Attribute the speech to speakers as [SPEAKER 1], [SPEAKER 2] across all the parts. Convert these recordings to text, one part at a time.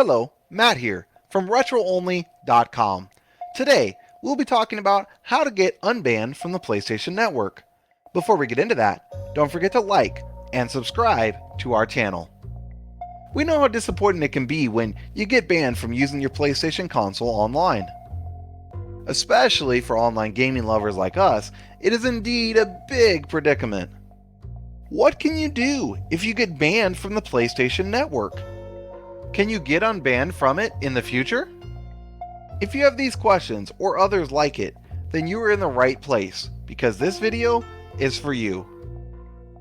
[SPEAKER 1] Hello, Matt here from RetroOnly.com. Today, we'll be talking about how to get unbanned from the PlayStation Network. Before we get into that, don't forget to like and subscribe to our channel. We know how disappointing it can be when you get banned from using your PlayStation console online. Especially for online gaming lovers like us, it is indeed a big predicament. What can you do if you get banned from the PlayStation Network? Can you get unbanned from it in the future? If you have these questions or others like it, then you are in the right place because this video is for you.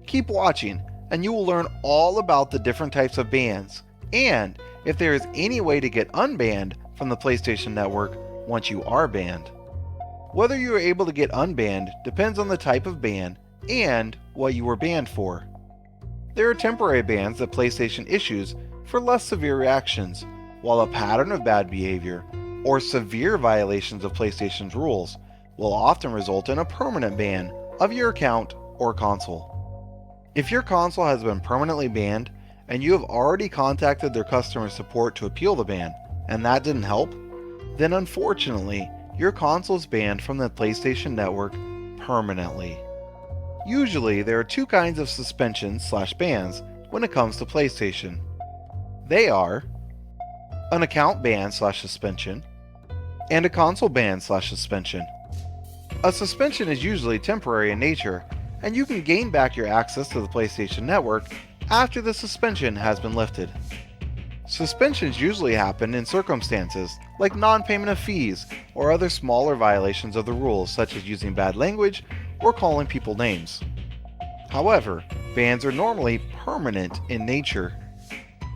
[SPEAKER 1] Keep watching and you will learn all about the different types of bans and if there is any way to get unbanned from the PlayStation Network once you are banned. Whether you are able to get unbanned depends on the type of ban and what you were banned for. There are temporary bans that PlayStation issues for less severe reactions, while a pattern of bad behavior or severe violations of PlayStation's rules will often result in a permanent ban of your account or console. If your console has been permanently banned and you have already contacted their customer support to appeal the ban and that didn't help, then unfortunately your console is banned from the PlayStation Network permanently. Usually there are two kinds of suspensions/bans when it comes to PlayStation. They are an account ban/suspension and a console ban/suspension. A suspension is usually temporary in nature, and you can gain back your access to the PlayStation Network after the suspension has been lifted. Suspensions usually happen in circumstances like non-payment of fees or other smaller violations of the rules such as using bad language or calling people names. However, bans are normally permanent in nature.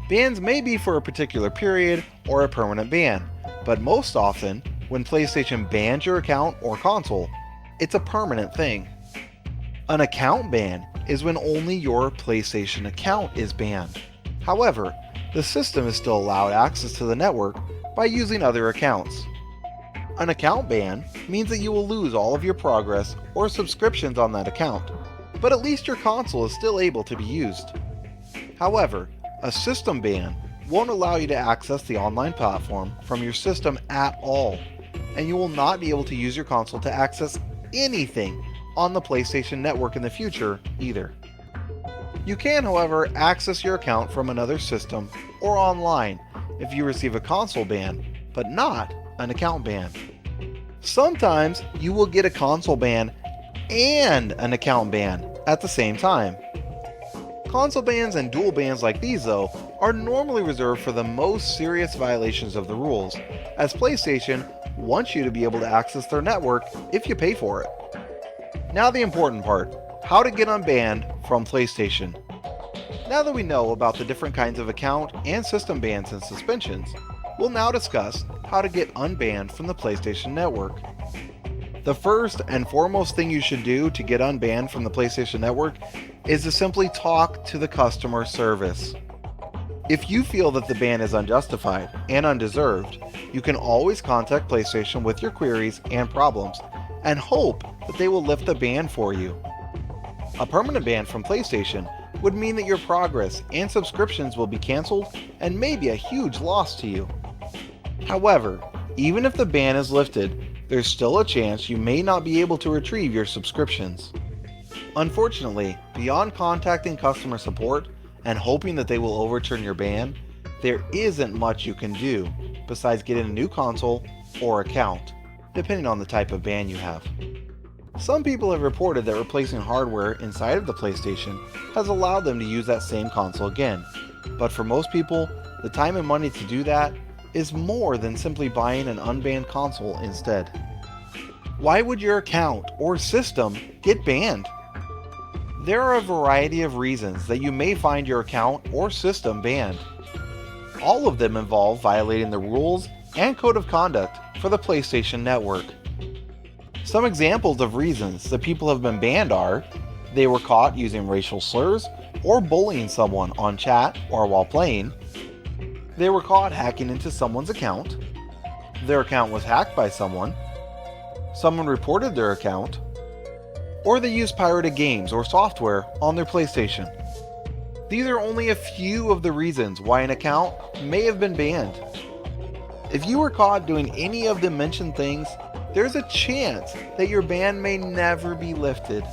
[SPEAKER 1] Bans may be for a particular period or a permanent ban, but most often, when PlayStation bans your account or console, it's a permanent thing. An account ban is when only your PlayStation account is banned. However, the system is still allowed access to the network by using other accounts. An account ban means that you will lose all of your progress or subscriptions on that account, but at least your console is still able to be used. However, a system ban won't allow you to access the online platform from your system at all, and you will not be able to use your console to access anything on the PlayStation Network in the future either. You can, however, access your account from another system or online if you receive a console ban, but not an account ban. Sometimes you will get a console ban and an account ban at the same time. Console bans and dual bans like these, though, are normally reserved for the most serious violations of the rules, as PlayStation wants you to be able to access their network if you pay for it. Now the important part, how to get unbanned from PlayStation. Now that we know about the different kinds of account and system bans and suspensions, we'll now discuss how to get unbanned from the PlayStation Network. The first and foremost thing you should do to get unbanned from the PlayStation Network is to simply talk to the customer service. If you feel that the ban is unjustified and undeserved, you can always contact PlayStation with your queries and problems and hope that they will lift the ban for you. A permanent ban from PlayStation would mean that your progress and subscriptions will be canceled and may be a huge loss to you. However, even if the ban is lifted, there's still a chance you may not be able to retrieve your subscriptions. Unfortunately, beyond contacting customer support and hoping that they will overturn your ban, there isn't much you can do besides getting a new console or account, depending on the type of ban you have. Some people have reported that replacing hardware inside of the PlayStation has allowed them to use that same console again, but for most people, the time and money to do that is more than simply buying an unbanned console instead. Why would your account or system get banned? There are a variety of reasons that you may find your account or system banned. All of them involve violating the rules and code of conduct for the PlayStation Network. Some examples of reasons that people have been banned are they were caught using racial slurs or bullying someone on chat or while playing, they were caught hacking into someone's account, their account was hacked by someone reported their account, or they used pirated games or software on their PlayStation. These are only a few of the reasons why an account may have been banned. If you were caught doing any of the mentioned things, there's a chance that your ban may never be lifted.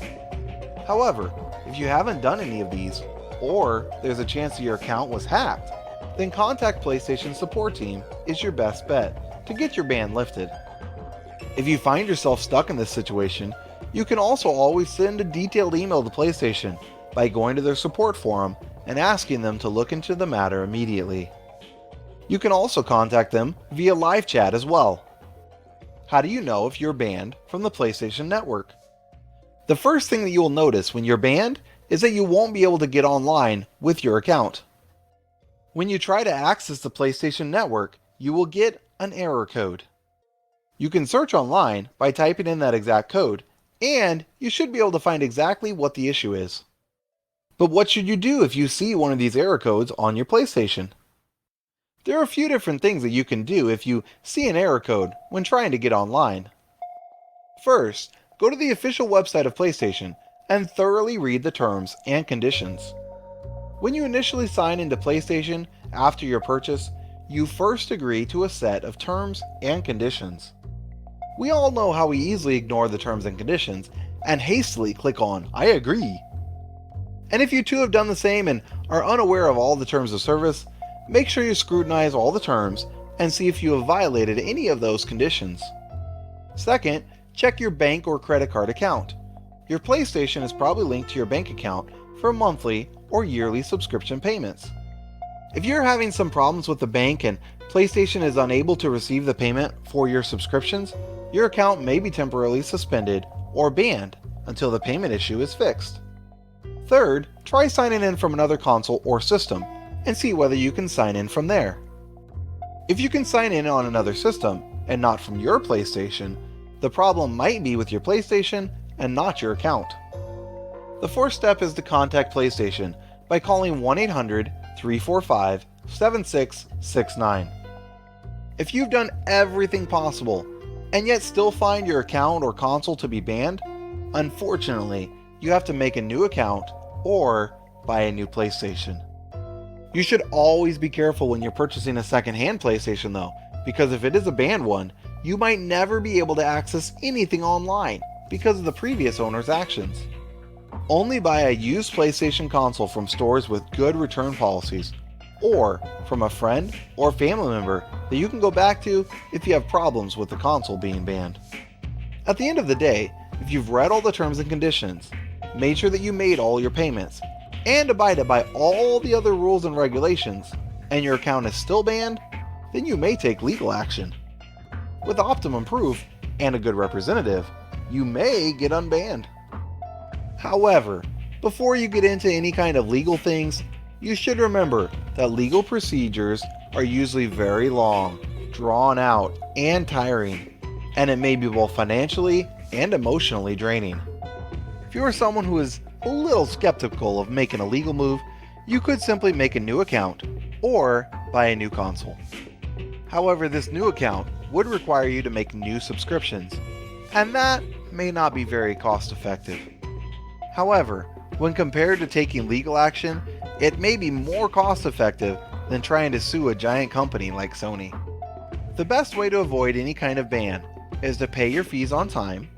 [SPEAKER 1] However, if you haven't done any of these, or there's a chance that your account was hacked, then contact PlayStation support team is your best bet to get your ban lifted. If you find yourself stuck in this situation, you can also always send a detailed email to PlayStation by going to their support forum and asking them to look into the matter immediately. You can also contact them via live chat as well. How do you know if you're banned from the PlayStation Network? The first thing that you will notice when you're banned is that you won't be able to get online with your account. When you try to access the PlayStation Network, you will get an error code. You can search online by typing in that exact code, and you should be able to find exactly what the issue is. But what should you do if you see one of these error codes on your PlayStation? There are a few different things that you can do if you see an error code when trying to get online. First, go to the official website of PlayStation and thoroughly read the terms and conditions. When you initially sign into PlayStation after your purchase, you first agree to a set of terms and conditions. We all know how we easily ignore the terms and conditions and hastily click on "I agree." And if you too have done the same and are unaware of all the terms of service, make sure you scrutinize all the terms and see if you have violated any of those conditions. Second, check your bank or credit card account. Your PlayStation is probably linked to your bank account for monthly or yearly subscription payments. If you're having some problems with the bank and PlayStation is unable to receive the payment for your subscriptions, your account may be temporarily suspended or banned until the payment issue is fixed. Third, try signing in from another console or system and see whether you can sign in from there. If you can sign in on another system and not from your PlayStation, the problem might be with your PlayStation and not your account. The fourth step is to contact PlayStation by calling 1-800-345-7669. If you've done everything possible and yet still find your account or console to be banned, unfortunately, you have to make a new account or buy a new PlayStation. You should always be careful when you're purchasing a second-hand PlayStation though, because if it is a banned one, you might never be able to access anything online because of the previous owner's actions. Only buy a used PlayStation console from stores with good return policies, or from a friend or family member that you can go back to if you have problems with the console being banned. At the end of the day, if you've read all the terms and conditions, made sure that you made all your payments, and abided by all the other rules and regulations, and your account is still banned, then you may take legal action. With optimum proof and a good representative, you may get unbanned. However, before you get into any kind of legal things, you should remember that legal procedures are usually very long, drawn out, and tiring, and it may be both financially and emotionally draining. If you are someone who is a little skeptical of making a legal move, you could simply make a new account or buy a new console. However, this new account would require you to make new subscriptions, and that may not be very cost effective. However, when compared to taking legal action, it may be more cost effective than trying to sue a giant company like Sony. The best way to avoid any kind of ban is to pay your fees on time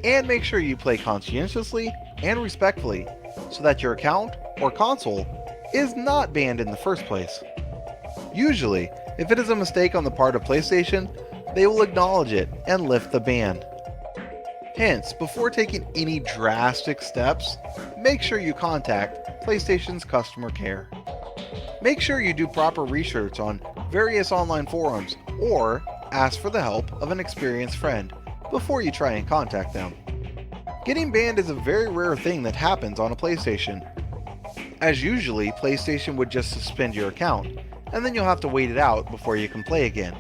[SPEAKER 1] and make sure you play conscientiously and respectfully so that your account or console is not banned in the first place. Usually, if it is a mistake on the part of PlayStation, they will acknowledge it and lift the ban. Hence, before taking any drastic steps, make sure you contact PlayStation's customer care. Make sure you do proper research on various online forums or ask for the help of an experienced friend before you try and contact them. Getting banned is a very rare thing that happens on a PlayStation, as usually PlayStation would just suspend your account and then you'll have to wait it out before you can play again.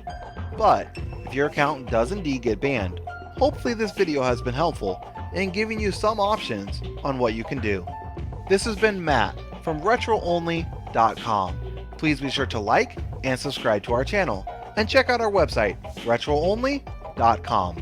[SPEAKER 1] But if your account does indeed get banned, hopefully this video has been helpful in giving you some options on what you can do. This has been Matt from RetroOnly.com. Please be sure to like and subscribe to our channel and check out our website, RetroOnly.com.